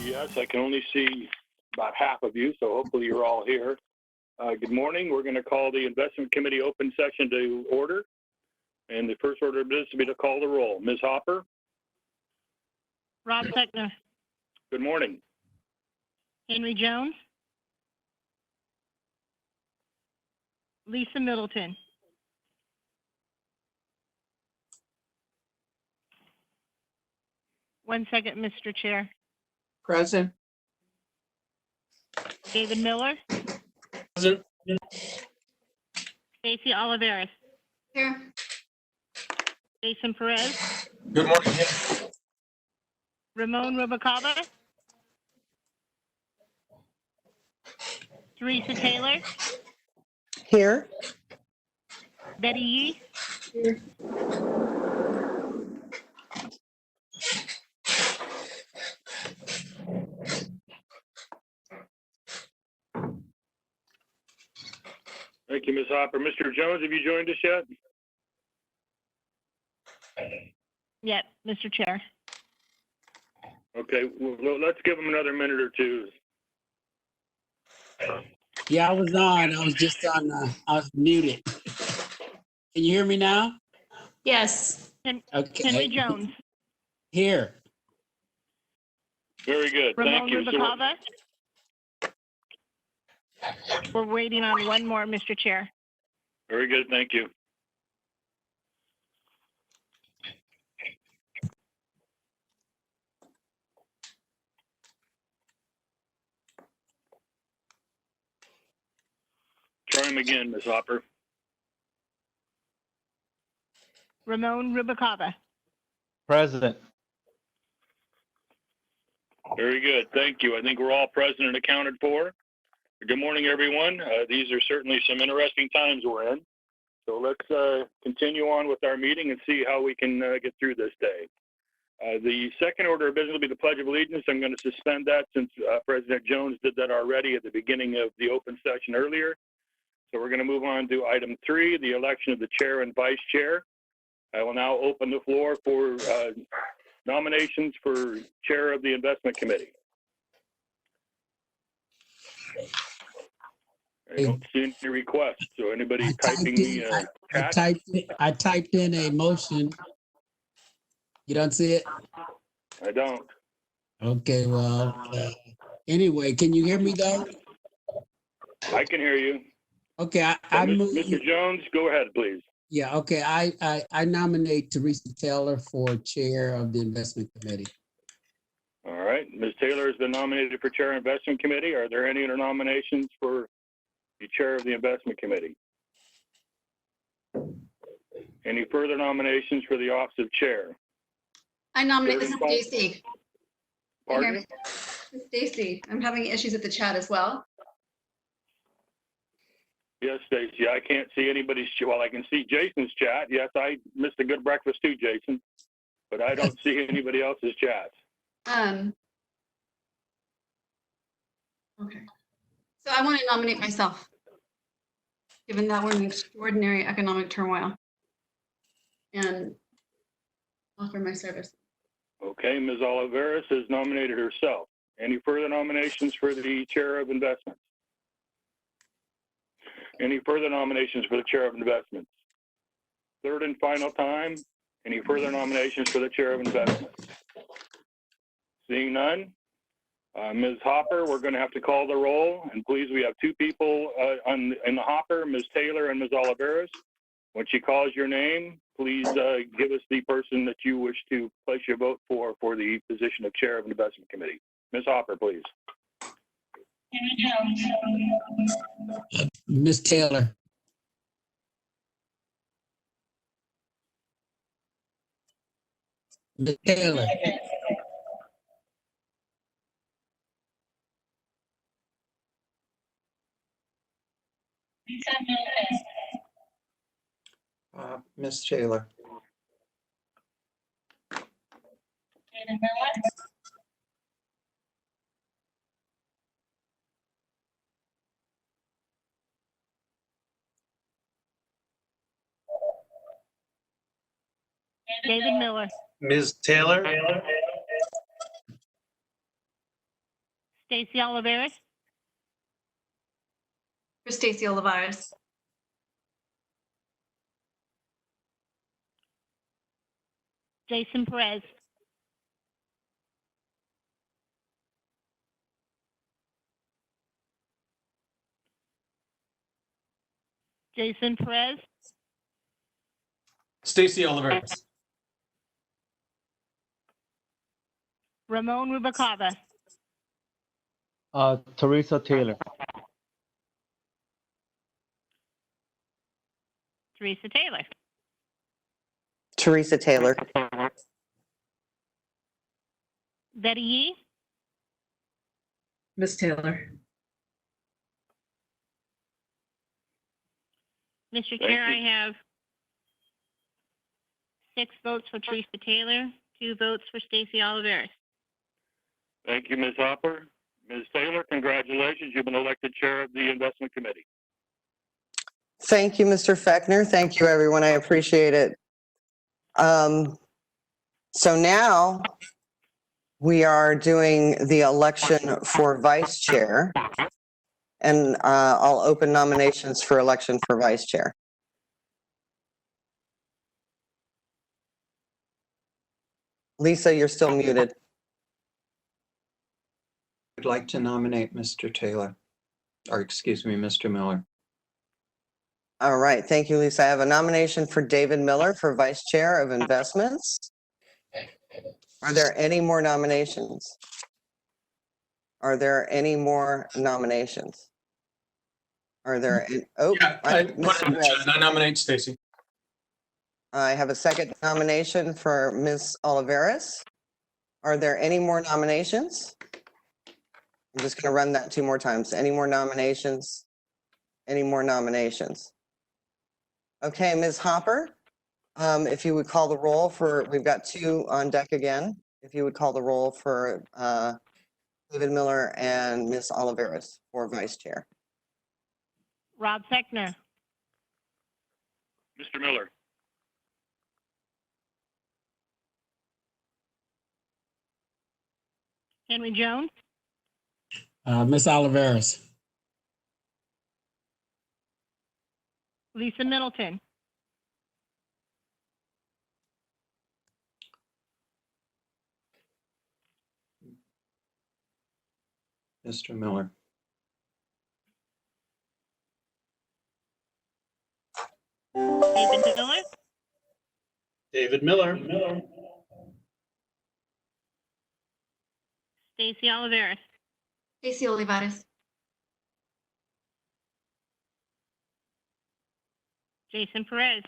Yes, I can only see about half of you, so hopefully you're all here. Good morning. We're going to call the investment committee open session to order. And the first order of business will be to call the roll. Ms. Hopper? Rob Seckner. Good morning. Henry Jones. Lisa Middleton. One second, Mr. Chair. Present. David Miller. Present. Stacy Oliveris. Here. Jason Perez. Good morning. Ramon Rubalcaba. Teresa Taylor. Here. Betty Yee. Here. Thank you, Ms. Hopper. Mr. Jones, have you joined us yet? Yep, Mr. Chair. Okay, well, let's give him another minute or two. Yeah, I was on. I was just on. I was muted. Can you hear me now? Yes. Okay. Henry Jones. Here. Very good. Ramon Thank you. Rubalcaba. We're waiting on one more, Mr. Chair. Very good. Thank you. Try him again, Ms. Hopper. Ramon Rubalcaba. President. Very good. Thank you. I think we're all present and accounted for. Good morning, everyone. These are certainly some interesting times we're in. So let's continue on with our meeting and see how we can get through this day. The second order of business will be the Pledge of Allegiance. I'm going to suspend that since President Jones did that already at the beginning of the open session earlier. So we're going to move on to item 3, the election of the chair and vice chair. I will now open the floor for nominations for chair of the investment committee. I don't see any requests. So anybody typing the chat? I typed in a motion. You don't see it? I don't. Okay, well, anyway, can you hear me though? I can hear you. Okay, I move. Mr. Jones, go ahead, please. Yeah, okay, I nominate Teresa Taylor for chair of the investment committee. All right, Ms. Taylor has been nominated for chair of the investment committee. Are there any other nominations for the chair of the investment committee? Any further nominations for the office of chair? I nominate this is Stacy. Pardon? Stacy. I'm having issues with the chat as well. Yes, Stacy. I can't see anybody's. Well, I can see Jason's chat. Yes, I missed a good breakfast too, Jason. But I don't see anybody else's chat. Okay. So I want to nominate myself, given that we're in extraordinary economic turmoil, and offer my service. Okay, Ms. Oliveris has nominated herself. Any further nominations for the chair of investments? Any further nominations for the chair of investments? Third and final time, any further nominations for the chair of investments? Seeing none, Ms. Hopper, we're going to have to call the roll. And please, we have 2 people in the hopper, Ms. Taylor and Ms. Oliveris. When she calls your name, please give us the person that you wish to place your vote for the position of chair of the investment committee. Ms. Hopper, please. Miss Taylor. Miss Taylor. Miss Taylor. David Miller. Ms. Taylor. Stacy Oliveris, For Stacy Olivares. Jason Perez, Jason Perez, Stacy Oliveris. Ramon Rubacava, Teresa Taylor. Teresa Taylor, Teresa Taylor. Betty Yee, Miss Taylor. Mr. Thank Chair, you. I have 6 votes for Teresa Taylor, 2 votes for Stacy Oliveris. Thank you, Ms. Hopper. Ms. Taylor, congratulations. You've been elected chair of the investment committee. Thank you, Mr. Fechner. Thank you, everyone. I appreciate it. So now we are doing the election for vice chair. And I'll open nominations for election for vice chair. Lisa, you're still muted. I'd like to nominate Mr. Taylor, or excuse me, Mr. Miller. All right, thank you, Lisa. I have a nomination for David Miller for vice chair of investments. Are there any more nominations? Are there any more nominations? Are there, oh, Yeah, I put it Mr. in the chat. Perez. I nominate Stacy. I have a second nomination for Ms. Oliveris. Are there any more nominations? I'm just going to run that 2 more times. Any more nominations? Any more nominations? Okay, Ms. Hopper, if you would call the roll for, we've got 2 on deck again. If you would call the roll for David Miller and Ms. Oliveris for vice chair. Rob Fechner, Mr. Miller, Henry Jones, Miss Oliveris. Lisa Middleton, Mr. Miller. David Miller, David Miller. Stacy Oliveris, Stacy Olivares. Jason Perez,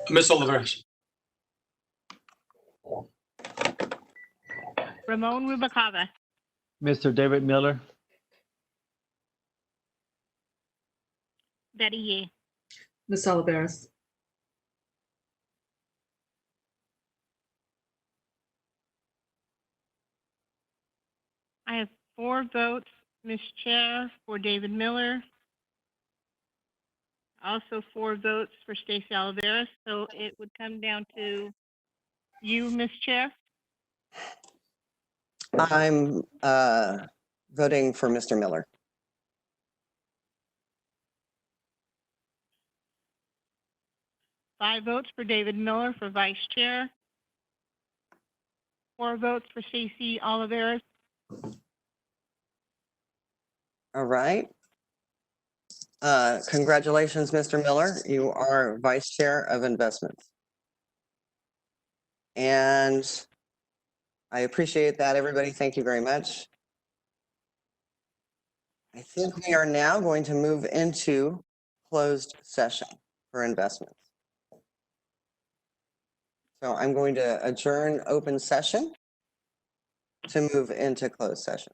Miss Oliveris. Ramon Rubacava, Mr. David Miller. Betty Yee. Miss Oliveris. I have 4 votes, Ms. Chair, for David Miller. Also 4 votes for Stacy Oliveris, so it would come down to you, Ms. Chair. I'm voting for Mr. Miller. Five votes for David Miller for vice chair. 4 votes for Stacy Oliveris. All right. Congratulations, Mr. Miller. You are vice chair of investments. And I appreciate that, everybody. Thank you very much. I think we are now going to move into closed session for investments. So I'm going to adjourn open session to move into closed session.